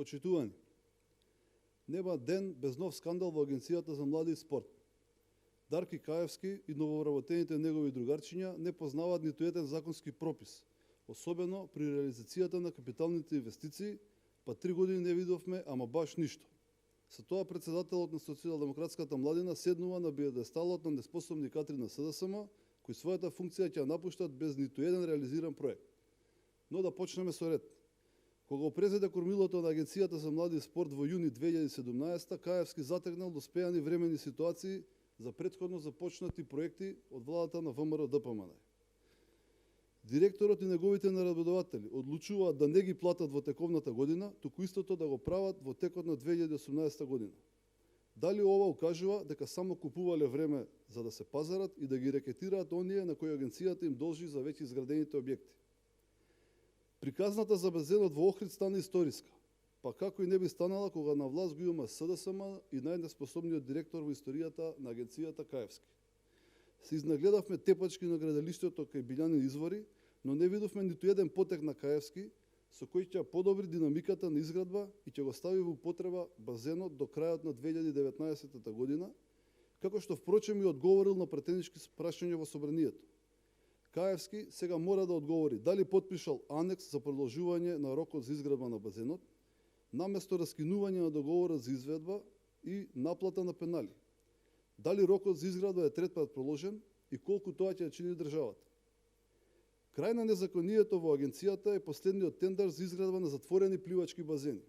Почитувани, нема ден без нов скандал во Агенцијата за млади и спорт. Дарки Каевски и нововработените негови другарчиња не познаваат ниту еден законски пропис, особено при реализацијата на капиталните инвестиции, па 3 години не видовме, ама баш ништо. Со тоа председателот на Социјалдемократската младина седнува на пиедесталот на неспособни кадри на СДСМ, кои својата функција ќе напуштат без ниту еден реализиран проект. Но да почнеме со ред. Кога презеде кормилото на Агенцијата за млади и спорт во јуни 2017, Каевски затегнал до спејани времени ситуации за претходно започнати проекти од владата на ВМРО ДПМН. Директорот и неговите наредбодаватели одлучуваат да не ги платат во тековната година, туку истото да го прават во текот на 2018 година. Дали ова укажува дека само купувале време за да се пазарат и да ги рекетираат оние на кои агенцијата им должи за веќе изградените објекти? Приказната за базенот во Охрид стана историска, па како и не би станала кога на власт го има СДСМ и најнеспособниот директор во историјата на агенцијата Каевски. Се изнагледавме тепачки на градалиштето кај Билјанин извори, но не видовме ниту еден потек на Каевски со кој ќе подобри динамиката на изградба и ќе го стави во употреба базенот до крајот на 2019 година, како што впрочем и одговорил на претенички прашања во собранието. Каевски сега мора да одговори дали потпишал анекс за продолжување на рокот за изградба на базенот, наместо раскинување на договорот за изведба и наплата на пенали. Дали рокот за изградба е трет пат проложен и колку тоа ќе чини државата. Крај на незаконието во агенцијата е последниот тендер за изградба на затворени пливачки базени.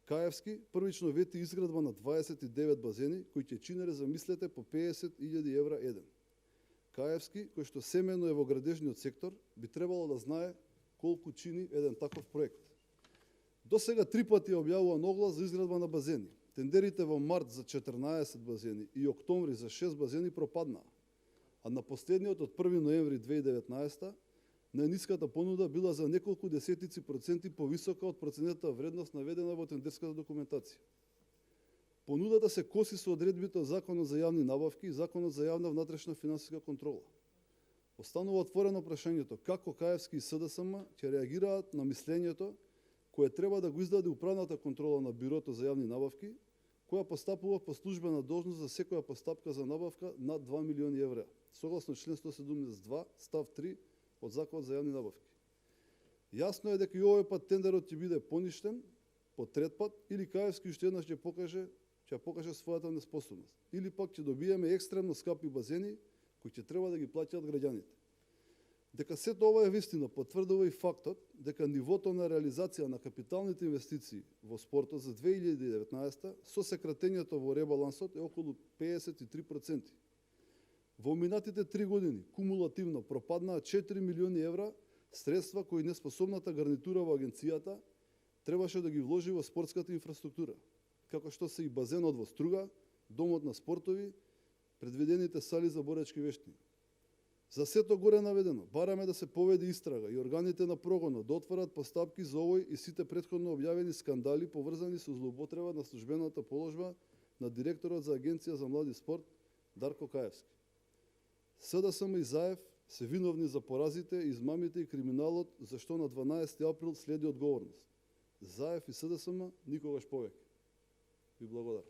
Каевски првично вети изградба на 29 базени, кои ќе чинеле, замислете, по 50.000 евра еден. Каевски, кој што семено е во градежниот сектор, би требало да знае колку чини еден таков проект. До сега 3 пати објавува оглас за изградба на базени. Тендерите во март за 14 базени и октомври за 6 базени пропаднаа, а на последниот од 1 ноември 2019 најниската понуда била за неколку десетици проценти повисока од проценетата вредност наведена во тендерската документација. Понудата се коси со одредбите од Законот за јавни набавки и Законот за јавна внатрешна финансиска контрола. Останува отворено прашањето како Каевски и СДСМ ќе реагираат на мислењето кое треба да го издаде управната контрола на Бирото за јавни набавки, која постапува по службена должност за секоја постапка за набавка над 2 милиони евра, согласно член 172, став 3 од Законот за јавни набавки. Јасно е дека и овој пат тендерот ќе биде поништен по трет пат или Каевски уште еднаш ќе покаже својата неспособност, или пак ќе добиеме екстремно скапи базени кои ќе треба да ги плаќаат граѓаните. Дека сето ова е вистина потврдува и фактот дека нивото на реализација на капиталните инвестиции во спортот за 2019 со секратењето во ребалансот е околу 53%. Во минатите 3 години кумулативно пропаднаа 4 милиони евра средства кои неспособната гарнитура во агенцијата требаше да ги вложи во спортската инфраструктура, како што се и базенот во Струга, домот на спортови, предвидените сали за боречки вештини. За сето горе наведено, бараме да се поведе истрага и органите на прогонот да отворат постапки за овој и сите претходно објавени скандали поврзани со злоупотреба на службената положба на директорот за Агенција за млади спорт Дарко Каевски. СДСМ и ЗАЕВ се виновни за поразите, измамите и криминалот, зашто на 12 април следи одговорност. ЗАЕВ и СДСМ никогаш повеќе. Ви благодарам.